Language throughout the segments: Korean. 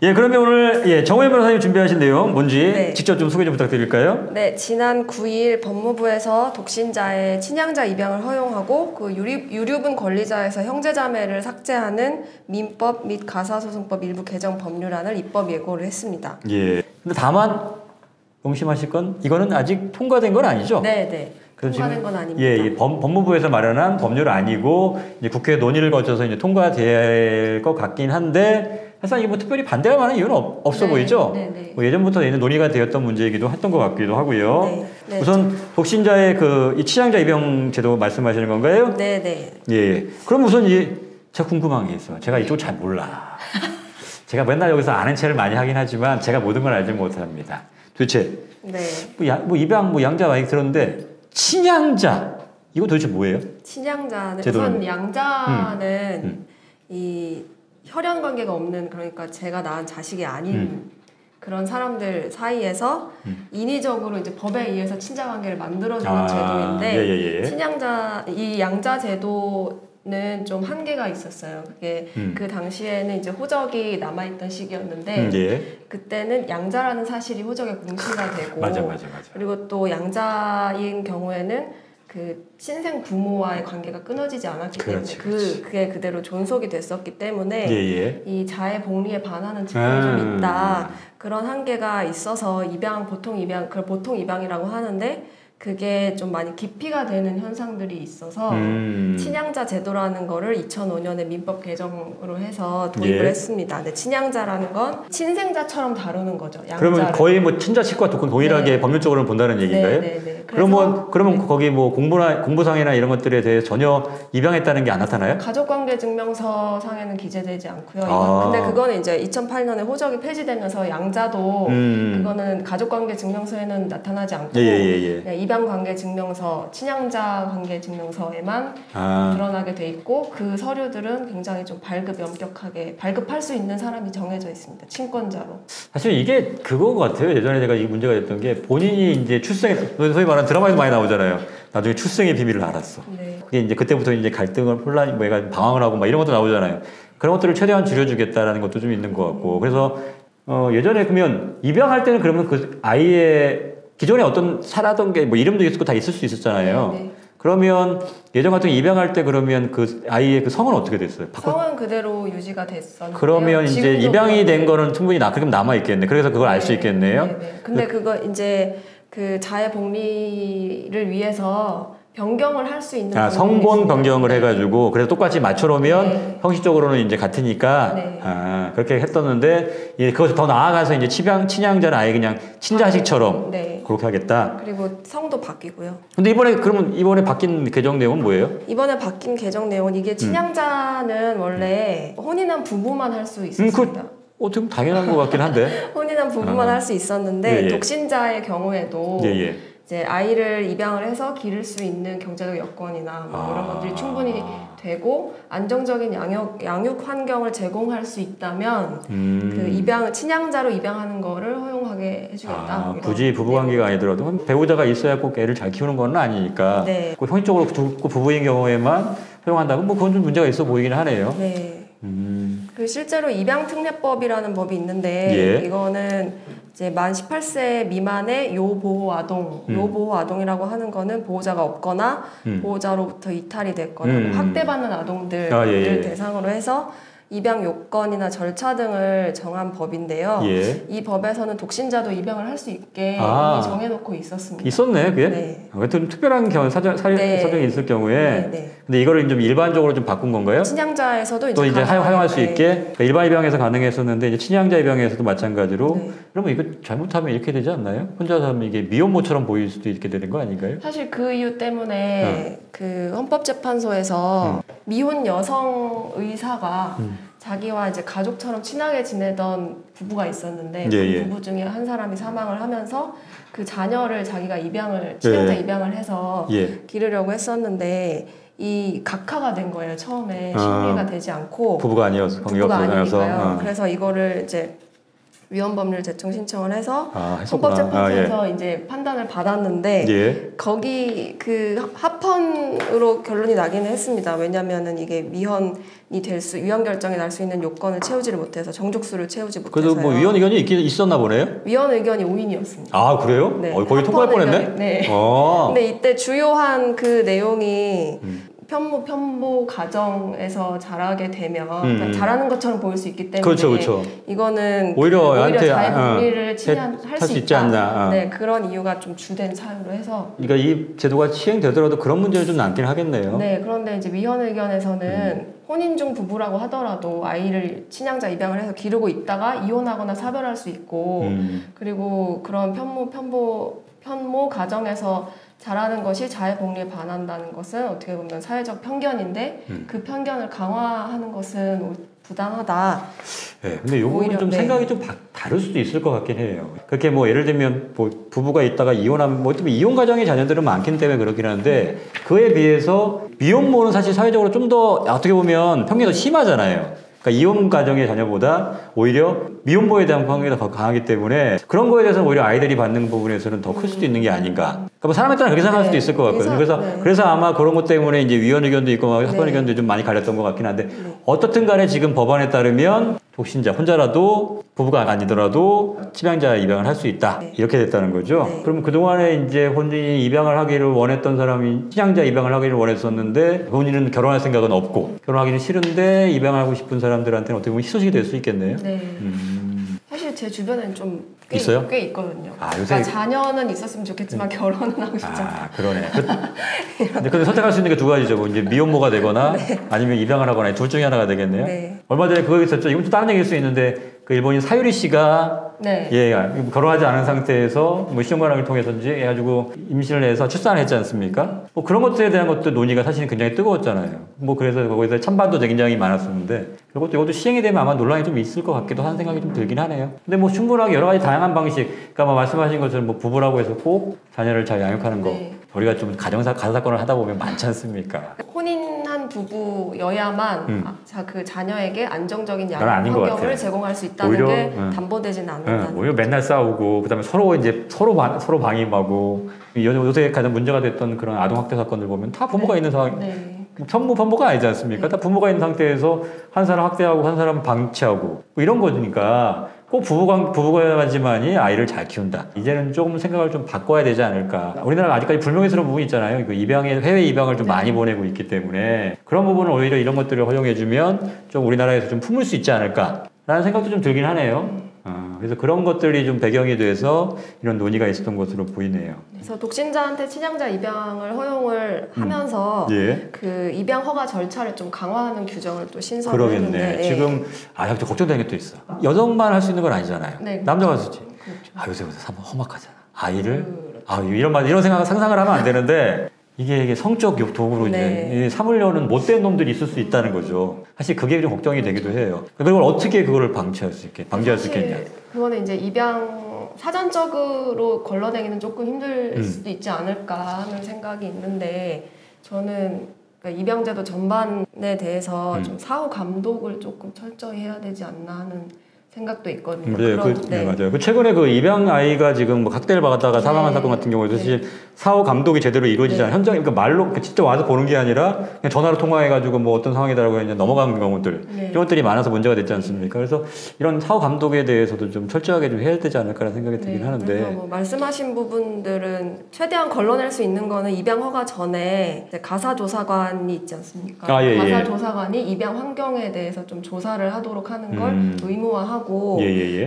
예, 그러면 오늘 정호연 변호사님 준비하신 내용 뭔지 네. 직접 좀 소개 좀 부탁드릴까요? 네, 지난 9일 법무부에서 독신자의 친양자 입양을 허용하고 그 유류분 권리자에서 형제자매를 삭제하는 민법 및 가사소송법 일부 개정 법률안을 입법 예고를 했습니다. 예. 근데 다만 명심하실 건 이거는 아직 통과된 건 아니죠? 네, 네. 통과된 건 아닙니다. 예, 법무부에서 마련한 법률 아니고 이제 국회 논의를 거쳐서 이제 통과될 것 같긴 한데 사실 이게 뭐 특별히 반대할 만한 이유는 없어 보이죠? 네, 네. 뭐 예전부터 논의가 되었던 문제이기도 했던 것 같기도 하고요. 네, 네. 우선 독신자의 이 친양자 입양 제도 말씀하시는 건가요? 네, 네. 예. 그럼 우선 제가 궁금한 게 있어요. 제가 이쪽 잘 몰라. 제가 맨날 여기서 아는 체를 많이 하긴 하지만 제가 모든 걸 알지 못합니다. 도대체 네. 뭐 입양 양자 많이 들었는데 친양자 이거 도대체 뭐예요? 친양자는 제도는? 우선 양자는 이 혈연 관계가 없는, 그러니까 제가 낳은 자식이 아닌 그런 사람들 사이에서 인위적으로 이제 법에 의해서 친자 관계를 만들어주는 제도인데 친양자 이 양자 제도는 좀 한계가 있었어요. 그게 그 당시에는 이제 호적이 남아있던 시기였는데 그때는 양자라는 사실이 호적에 공시가 되고 맞아. 그리고 또 양자인 경우에는 그 신생 부모와의 관계가 끊어지지 않았기 때문에 그게 그대로 존속이 됐었기 때문에 이 자의 복리에 반하는 측면이 좀 있다. 그런 한계가 있어서 보통 입양이라고 하는데 그게 좀 많이 기피가 되는 현상들이 있어서 친양자 제도라는 거를 2005년에 민법 개정으로 해서 도입을 했습니다. 근데 친양자라는 건 친생자처럼 다루는 거죠. 양자를. 그러면 거의 뭐 친자식과 동일하게 법률적으로는 본다는 얘기인가요? 네. 그러면 거기 뭐 공부상이나 이런 것들에 대해 전혀 입양했다는 게 안 나타나요? 가족관계증명서 상에는 기재되지 않고요. 근데 그거는 이제 2008년에 호적이 폐지되면서 양자도 그거는 가족관계증명서에는 나타나지 않고 입양관계증명서, 친양자관계증명서에만 드러나게 돼 있고 그 서류들은 굉장히 좀 엄격하게 발급할 수 있는 사람이 정해져 있습니다. 친권자로. 사실 이게 그거 같아요. 예전에 제가 이 문제가 됐던 게 본인이 이제 소위 말하는 드라마에도 많이 나오잖아요. 나중에 출생의 비밀을 알았어. 네. 그게 이제 그때부터 이제 갈등을 얘가 방황을 하고 막 이런 것도 나오잖아요. 그런 것들을 최대한 줄여주겠다라는 것도 좀 있는 것 같고. 그래서 예전에 그러면 입양할 때는 그러면 그 아이의 기존에 어떤 살았던 게 뭐 이름도 있고 다 있을 수 있었잖아요. 네. 그러면 예전 같은 입양할 때 그러면 그 아이의 그 성은 어떻게 됐어요? 성은 그대로 유지가 됐었는데요. 그러면 이제 입양이 된 거는 충분히 그럼 남아 있겠네. 그래서 그걸 알 수 있겠네요. 네. 근데 그거 이제 그 자의 복리를 위해서 변경을 할 수 있는 성본 변경을 해가지고 그래서 똑같이 맞춰놓으면 형식적으로는 이제 같으니까 그렇게 했었는데 그것을 더 나아가서 이제 친양자는 아예 그냥 친자식처럼 그렇게 하겠다. 그리고 성도 바뀌고요. 근데 이번에 바뀐 개정 내용은 뭐예요? 이번에 바뀐 개정 내용은 이게 친양자는 원래 혼인한 부부만 할 수 있었습니다. 좀 당연한 것 같긴 한데. 혼인한 부부만 할 수 있었는데 독신자의 경우에도 이제 아이를 입양을 해서 기를 수 있는 경제적 여건이나 뭐 이런 것들이 충분히 되고 안정적인 양육 환경을 제공할 수 있다면 그 친양자로 입양하는 거를 허용하게 해주겠다. 굳이 부부관계가 아니더라도 배우자가 있어야 꼭 애를 잘 키우는 건 아니니까 꼭 형식적으로 부부인 경우에만 허용한다면 뭐 그건 좀 문제가 있어 보이긴 하네요. 그 실제로 입양특례법이라는 법이 있는데 이거는 이제 만 18세 미만의 요보호 아동이라고 하는 거는 보호자가 없거나 보호자로부터 이탈이 됐거나 학대받는 아동들을 대상으로 해서 입양 요건이나 절차 등을 정한 법인데요. 이 법에서는 독신자도 입양을 할 수 있게 이미 정해놓고 있었습니다. 있었네, 그게? 좀 특별한 사정이 있을 경우에. 근데 이거를 좀 일반적으로 좀 바꾼 건가요? 친양자에서도 또 이제 활용할 수 있게 그러니까 일반 입양에서 가능했었는데 이제 친양자 입양에서도 마찬가지로. 그러면 이거 잘못하면 이렇게 되지 않나요? 혼자서 하면 이게 미혼모처럼 보일 수도 있게 되는 거 아닌가요? 사실 그 이유 때문에 그 헌법재판소에서 미혼 여성 의사가 자기와 이제 가족처럼 친하게 지내던 부부가 있었는데 그 부부 중에 한 사람이 사망을 하면서 그 자녀를 자기가 친양자 입양을 해서 기르려고 했었는데 이 각하가 된 거예요. 처음에 심리가 되지 않고 부부가 아니어서 부부가 아니니까요. 그래서 이거를 이제 위헌법률 제청 신청을 해서 헌법재판소에서 이제 판단을 받았는데 거기 그 합헌으로 결론이 나기는 했습니다. 왜냐하면은 이게 위헌 결정이 날 수 있는 요건을 채우지를 못해서 정족수를 채우지 못해서요. 그래도 뭐 위헌 의견이 있었나 보네요. 위헌 의견이 5인이었습니다. 아 그래요? 네. 거의 통과할 뻔했네. 네. 근데 이때 주요한 그 내용이 편모 가정에서 자라게 되면 그러니까 자라는 것처럼 보일 수 있기 때문에 그렇죠. 이거는 오히려 자의 복리를 침해할 수 있지 않나. 네, 그런 이유가 좀 주된 사유로 해서. 그러니까 이 제도가 시행되더라도 그런 문제는 좀 남긴 하겠네요. 네, 그런데 이제 위헌 의견에서는 혼인 중 부부라고 하더라도 아이를 친양자 입양을 해서 기르고 있다가 이혼하거나 사별할 수 있고 그리고 그런 편모 가정에서 자라는 것이 자의 복리에 반한다는 것은 어떻게 보면 사회적 편견인데 그 편견을 강화하는 것은 부당하다. 네, 근데 요거는 좀 생각이 좀 다를 수도 있을 것 같긴 해요. 그렇게 뭐 예를 들면 뭐 부부가 있다가 이혼하면 뭐 어떻게 이혼 가정의 자녀들은 많기 때문에 그렇긴 한데 그에 비해서 미혼모는 사실 사회적으로 좀 더 어떻게 보면 편견이 더 심하잖아요. 그러니까 이혼 가정의 자녀보다 오히려 미혼모에 대한 편견이 더 강하기 때문에 그런 거에 대해서는 오히려 아이들이 받는 부분에서는 더 클 수도 있는 게 아닌가. 그러니까 뭐 사람에 따라 그렇게 생각할 수도 있을 것 같거든요. 그래서 아마 그런 것 때문에 이제 위헌 의견도 있고 합헌 의견도 좀 많이 갈렸던 것 같긴 한데 어떻든 간에 지금 법안에 따르면 독신자 혼자라도 부부가 아니더라도 친양자 입양을 할 수 있다. 이렇게 됐다는 거죠. 그러면 그동안에 이제 혼인이 입양을 하기를 원했던 사람이 친양자 입양을 하기를 원했었는데 본인은 결혼할 생각은 없고 결혼하기는 싫은데 입양하고 싶은 사람들한테는 어떻게 보면 희소식이 될 수 있겠네요. 네. 사실 제 주변에는 좀 있어요? 꽤 있거든요. 요새 그러니까 자녀는 있었으면 좋겠지만 결혼은 하고 싶지 않아요. 그러네. 근데 선택할 수 있는 게 두 가지죠. 뭐 이제 미혼모가 되거나 아니면 입양을 하거나 둘 중에 하나가 되겠네요. 얼마 전에 그거 있었죠. 이건 좀 다른 얘기일 수 있는데 그 일본인 사유리 씨가 결혼하지 않은 상태에서 뭐 시험관계를 통해서인지 해가지고 임신을 해서 출산을 했지 않습니까? 뭐 그런 것들에 대한 것도 논의가 사실은 굉장히 뜨거웠잖아요. 뭐 그래서 거기서 찬반도 굉장히 많았었는데 이것도 시행이 되면 아마 논란이 좀 있을 것 같기도 하는 생각이 좀 들긴 하네요. 근데 뭐 충분하게 여러 가지 다양한 방식, 그러니까 뭐 말씀하신 것처럼 뭐 부부라고 해서 꼭 자녀를 잘 양육하는 거, 우리가 좀 가사 사건을 하다 보면 많지 않습니까? 혼인한 부부여야만 그 자녀에게 안정적인 양육 환경을 제공할 수 있다는 게 담보되지는 않는다는. 오히려 맨날 싸우고 그다음에 서로 방임하고 요새 가장 문제가 됐던 그런 아동 학대 사건들 보면 다 부모가 있는 상황. 편모가 아니지 않습니까? 다 부모가 있는 상태에서 한 사람 학대하고 한 사람 방치하고 뭐 이런 거니까 꼭 부부가야지만이 아이를 잘 키운다. 이제는 조금 생각을 좀 바꿔야 되지 않을까. 우리나라가 아직까지 불명예스러운 부분이 있잖아요. 그 해외 입양을 좀 많이 보내고 있기 때문에 그런 부분은 오히려 이런 것들을 허용해주면 좀 우리나라에서 좀 품을 수 있지 않을까라는 생각도 좀 들긴 하네요. 그래서 그런 것들이 좀 배경이 돼서 이런 논의가 있었던 것으로 보이네요. 그래서 독신자한테 친양자 입양을 허용을 하면서 그 입양 허가 절차를 좀 강화하는 규정을 또 신설을 했는데 지금 좀 걱정되는 게 또 있어. 여성만 할 수 있는 건 아니잖아요. 남자가 쓰지. 요새 험악하잖아. 아이를 이런 상상을 하면 안 되는데 이게 성적 도구로 이제 삼으려는 못된 놈들이 있을 수 있다는 거죠. 사실 그게 좀 걱정이 되기도 해요. 그걸 어떻게 그거를 방지할 수 있겠냐. 그거는 이제 입양 사전적으로 걸러내기는 조금 힘들 수도 있지 않을까 하는 생각이 있는데 저는 그러니까 입양제도 전반에 대해서 좀 사후 감독을 조금 철저히 해야 되지 않나 하는 생각도 있거든요. 맞아요. 최근에 그 입양 아이가 지금 뭐 학대를 받았다가 사망한 사건 같은 경우에도 사실 사후 감독이 제대로 이루어지지 않은 현장, 그러니까 말로 직접 와서 보는 게 아니라 그냥 전화로 통화해가지고 뭐 어떤 상황이다라고 이제 넘어가는 경우들 이런 것들이 많아서 문제가 됐지 않습니까? 그래서 이런 사후 감독에 대해서도 좀 철저하게 좀 해야 되지 않을까라는 생각이 들긴 하는데. 그래서 뭐 말씀하신 부분들은 최대한 걸러낼 수 있는 거는 입양 허가 전에 가사 조사관이 있지 않습니까? 가사 조사관이 입양 환경에 대해서 좀 조사를 하도록 하는 걸 의무화하고.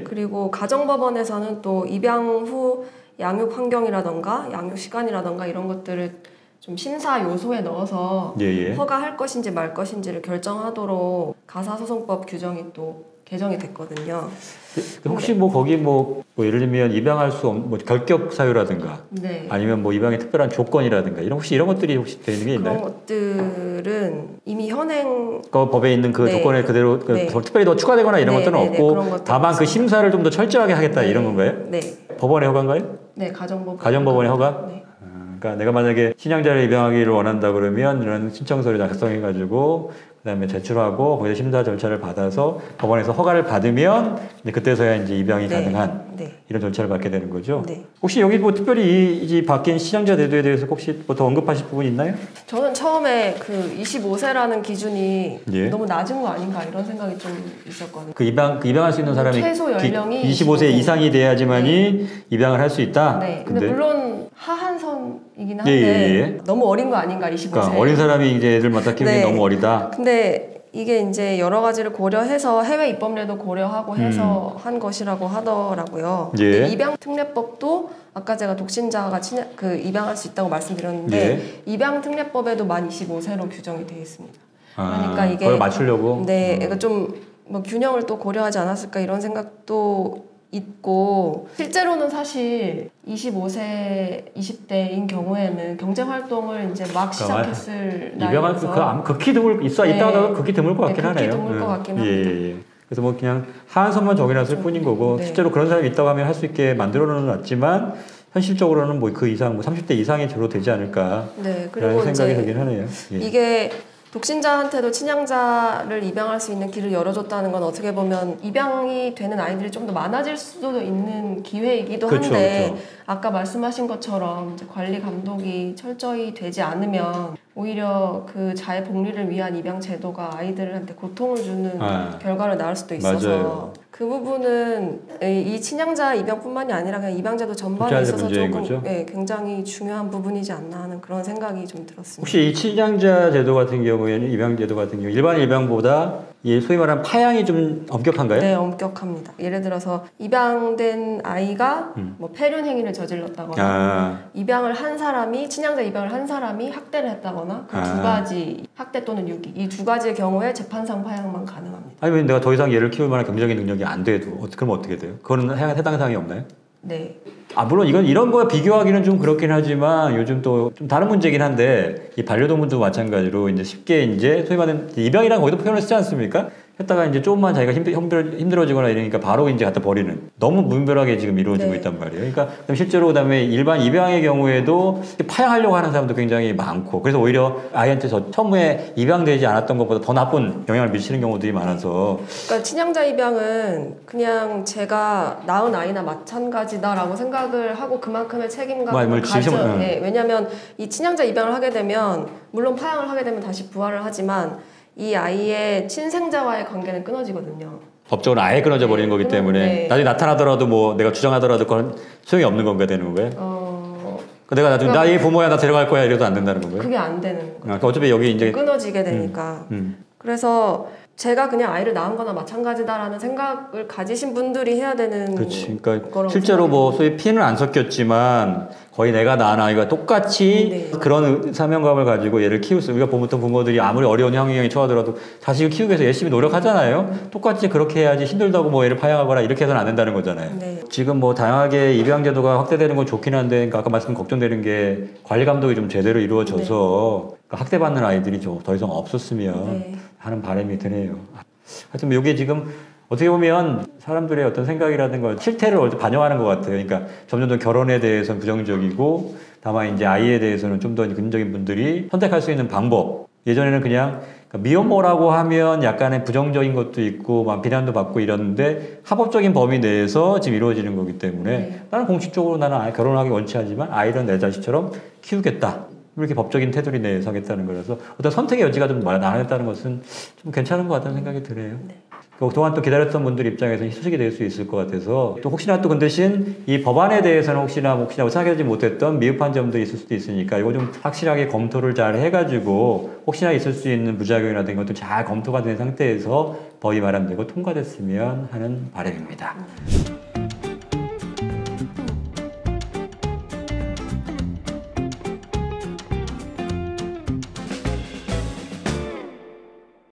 그리고 가정법원에서는 또 입양 후 양육 환경이라던가 양육 시간이라던가 이런 것들을 좀 심사 요소에 넣어서 허가할 것인지 말 것인지를 결정하도록 가사소송법 규정이 또 개정이 됐거든요. 혹시 뭐 거기 뭐 예를 들면 입양할 수 없는 뭐 결격 사유라든가 아니면 뭐 입양의 특별한 조건이라든가 혹시 이런 것들이 혹시 되어 있는 게 있나요? 그런 것들은 이미 현행 법에 있는 그 조건에 그대로 특별히 더 추가되거나 이런 것들은 없고 다만 그 심사를 좀 더 철저하게 하겠다 이런 건가요? 법원의 허가인가요? 네, 가정법원의 허가? 그러니까 내가 만약에 친양자를 입양하기를 원한다 그러면 이런 신청서를 작성해가지고 그다음에 제출하고 거기서 심사 절차를 받아서 법원에서 허가를 받으면 이제 그때서야 이제 입양이 가능한 이런 절차를 받게 되는 거죠. 혹시 여기 뭐 특별히 이 바뀐 친양자 제도에 대해서 혹시 뭐 더 언급하실 부분 있나요? 저는 처음에 그 25세라는 기준이 너무 낮은 거 아닌가 이런 생각이 좀 있었거든요. 입양할 수 있는 사람이 최소 연령이 25세 이상이 돼야지만이 입양을 할 수 있다. 근데 물론 하한선이긴 한데 너무 어린 거 아닌가 25세. 그러니까 어린 사람이 이제 애들 맡아 키우기 너무 어리다. 근데 이게 이제 여러 가지를 고려해서 해외 입법례도 고려하고 해서 한 것이라고 하더라고요. 입양특례법도 아까 제가 독신자가 입양할 수 있다고 말씀드렸는데 입양특례법에도 만 25세로 규정이 되어 있습니다. 그러니까 이게 그걸 맞추려고. 이거 좀 뭐 균형을 또 고려하지 않았을까 이런 생각도 있고 실제로는 사실 25세, 20대인 경우에는 경제활동을 이제 막 시작했을 나이라서 극히 드물 있다가 극히 드물 것 같긴 하네요. 극히 드물 것 같긴 합니다. 그래서 뭐 그냥 하한선만 정해놨을 뿐인 거고 실제로 그런 사람이 있다고 하면 할 수 있게 만들어는 놨지만 현실적으로는 뭐 그 이상, 뭐 30대 이상이 주로 되지 않을까 그리고 생각이 들긴 하네요. 이게 독신자한테도 친양자를 입양할 수 있는 길을 열어줬다는 건 어떻게 보면 입양이 되는 아이들이 좀 더 많아질 수도 있는 기회이기도 한데 아까 말씀하신 것처럼 이제 관리 감독이 철저히 되지 않으면 오히려 그 자의 복리를 위한 입양 제도가 아이들한테 고통을 주는 결과를 낳을 수도 있어서 그 부분은 이 친양자 입양뿐만이 아니라 그냥 입양제도 전반에 있어서 조금 굉장히 중요한 부분이지 않나 하는 그런 생각이 좀 들었습니다. 혹시 이 친양자 제도 같은 경우에는 입양 제도 같은 경우 일반 입양보다 소위 말하는 파양이 좀 엄격한가요? 네, 엄격합니다. 예를 들어서 입양된 아이가 뭐 폐륜 행위를 저질렀다거나 입양을 한 사람이 친양자 입양을 한 사람이 학대를 했다거나 그 두 가지 학대 또는 유기 이 두 가지의 경우에 재판상 파양만 가능합니다. 아니면 내가 더 이상 얘를 키울 만한 경제적인 능력이 안 돼도 그러면 어떻게 돼요? 그거는 해당 사항이 없나요? 네. 물론 이런 거에 비교하기는 좀 그렇긴 하지만 요즘 또 좀 다른 문제긴 한데 이 반려동물도 마찬가지로 이제 쉽게 이제 소위 말하는 입양이라는 거기도 표현을 쓰지 않습니까? 했다가 이제 조금만 자기가 힘들어지거나 이러니까 바로 이제 갖다 버리는 너무 무분별하게 지금 이루어지고 있단 말이에요. 그러니까 실제로 그다음에 일반 입양의 경우에도 파양하려고 하는 사람도 굉장히 많고 그래서 오히려 아이한테 처음에 입양되지 않았던 것보다 더 나쁜 영향을 미치는 경우들이 많아서 그러니까 친양자 입양은 그냥 제가 낳은 아이나 마찬가지다라고 생각을 하고 그만큼의 책임감을 가져. 왜냐하면 이 친양자 입양을 하게 되면 물론 파양을 하게 되면 다시 부활을 하지만 이 아이의 친생자와의 관계는 끊어지거든요. 법적으로 아예 끊어져 버리는 거기 때문에 나중에 나타나더라도 뭐 내가 주장하더라도 그건 소용이 없는 건가 되는 거예요? 내가 나중에 나의 부모야 나 데려갈 거야 이래도 안 된다는 건가요? 그게 안 되는 거예요. 그러니까 어차피 여기 이제 끊어지게 되니까. 그래서 제가 그냥 아이를 낳은 거나 마찬가지다라는 생각을 가지신 분들이 해야 되는 그러니까 실제로 뭐 소위 피는 안 섞였지만 거의 내가 낳은 아이가 똑같이 그런 사명감을 가지고 얘를 키울 수 우리가 보통 부모들이 아무리 어려운 환경에 처하더라도 자식을 키우기 위해서 열심히 노력하잖아요. 똑같이 그렇게 해야지 힘들다고 뭐 얘를 파양하거나 이렇게 해서는 안 된다는 거잖아요. 지금 뭐 다양하게 입양 제도가 확대되는 건 좋긴 한데 그러니까 아까 말씀 걱정되는 게 관리 감독이 좀 제대로 이루어져서 그러니까 학대받는 아이들이 더 이상 없었으면 하는 바람이 드네요. 하여튼 이게 지금 어떻게 보면 사람들의 어떤 생각이라든가 실태를 반영하는 것 같아요. 그러니까 점점 더 결혼에 대해서는 부정적이고 다만 이제 아이에 대해서는 좀 더 긍정적인 분들이 선택할 수 있는 방법. 예전에는 그냥 미혼모라고 하면 약간의 부정적인 것도 있고 막 비난도 받고 이랬는데 합법적인 범위 내에서 지금 이루어지는 거기 때문에 나는 공식적으로 나는 결혼하기 원치 않지만 아이는 내 자식처럼 키우겠다. 이렇게 법적인 테두리 내에서 하겠다는 거라서 어떤 선택의 여지가 좀 나눠졌다는 것은 좀 괜찮은 것 같다는 생각이 드네요. 그동안 또 기다렸던 분들 입장에서 희소식이 될 수 있을 것 같아서 또 혹시나 또 그 대신 이 법안에 대해서는 혹시나 생각하지 못했던 미흡한 점도 있을 수도 있으니까 이거 좀 확실하게 검토를 잘 해가지고 혹시나 있을 수 있는 부작용이라든가 것도 잘 검토가 된 상태에서 법이 마련되고 통과됐으면 하는 바람입니다.